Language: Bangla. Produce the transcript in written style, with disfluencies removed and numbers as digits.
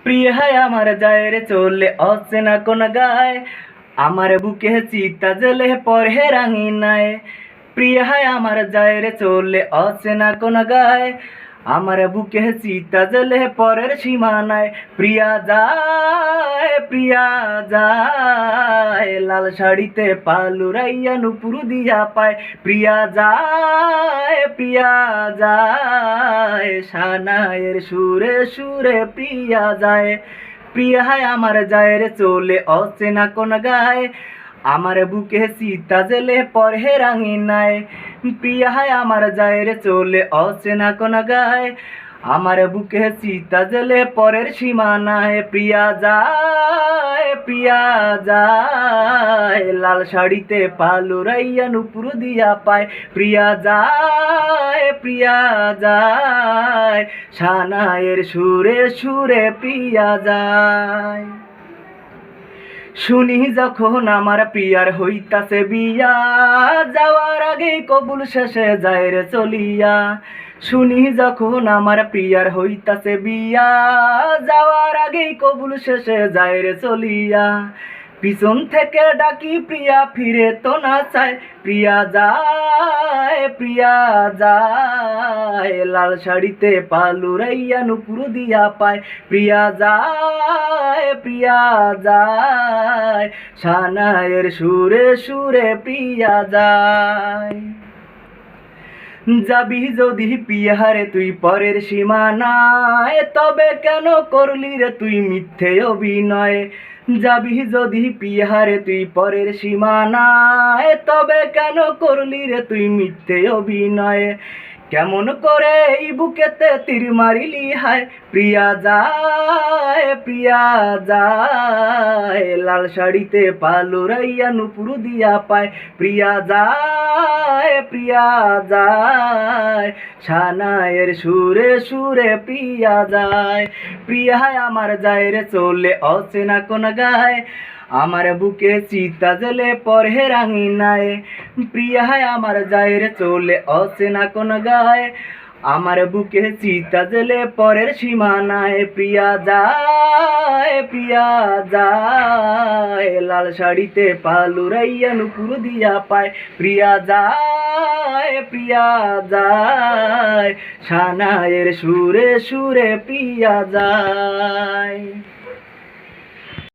প্রিয় হায় আমার যায় রে চলে অচেনা কোন গায়, আমার বুকে চিতা জেলে পরে রাঙিনায়। প্রিয় হায় আমার যায় রে চলে অচেনা কোন গায়, আমার বুকে চিতা জেলে পরের সীমানায়। প্রিয়া যায় প্রিয়া যায়, লাল শাড়িতে পালুরাইয়া নুপুর দিয়া পায়। প্রিয়া যায় সানায়ের সুরে সুরে প্রিয়া যায়। প্রিয়া হায় আমার যায় রে চলে অচেনা কোন গায়, আমার বুকে সীতা জেলে পরে রাঙিনায়। প্রিয়া হায় আমার যায় রে চলে অচেনা কোন গায়, আমার বুকে সীতা জেলে পরের সীমানায়। প্রিয়া যায় লাল শাড়িতে পালুরাইয়া নুপুর দিয়া পায়। প্রিয়া যায় সানায়ের সুরে সুরে প্রিয়া যায়। শুনি যখন আমার প্রিয়ার হইতাছে বিয়া, যাওয়ার আগে কবুল শেষে যায় রে চলিয়া। শুনি যখন আমার প্রিয়ার হইতাছে বিয়া, যাওয়ার আগে কবুল শেষে যায় রে চলিয়া। পিছন থেকে ডাকি প্রিয়া ফিরে তো না চায়। প্রিয়া যায় লাল শাড়িতে পালুরাইয়া নুপুর দিয়া পায়। প্রিয়া যায় সানায়ের সুরে সুরে প্রিয়া যায়। যাবি যদি পিয়ারে তুই পরের সীমানায়, তবে কেন করলি রে তুই মিথ্যে অভিনয়। যাবি যদি পিয়ারে তুই পরের সীমানায়, তবে কেন করলি রে তুই মিথ্যে অভিনয়। কেমন করে এই বুকেতে তীর মারিলি হায়। প্রিয়া যায় লাল শাড়িতে পালুরাইয়া নুপুর দিয়া পায়। প্রিয়া যায় সানায়ের সুরে সুরে প্রিয়া যায়। প্রিয়া আমার যায় রে চলে অচেনা কোন গায়, আমার বুকে চিতা জেলে পরে রাঙিনায়। প্রিয়া আমার যায় রে চলে অচেনা কোন গায়, আমার বুকে চিতা জেলে পরের সীমানায়। প্রিয়া যায় লাল শাড়িতে পালুরাইয়া নুপুর দিয়া পায়। প্রিয়া যায় সানায়ের সুরে সুরে প্রিয়া যায়।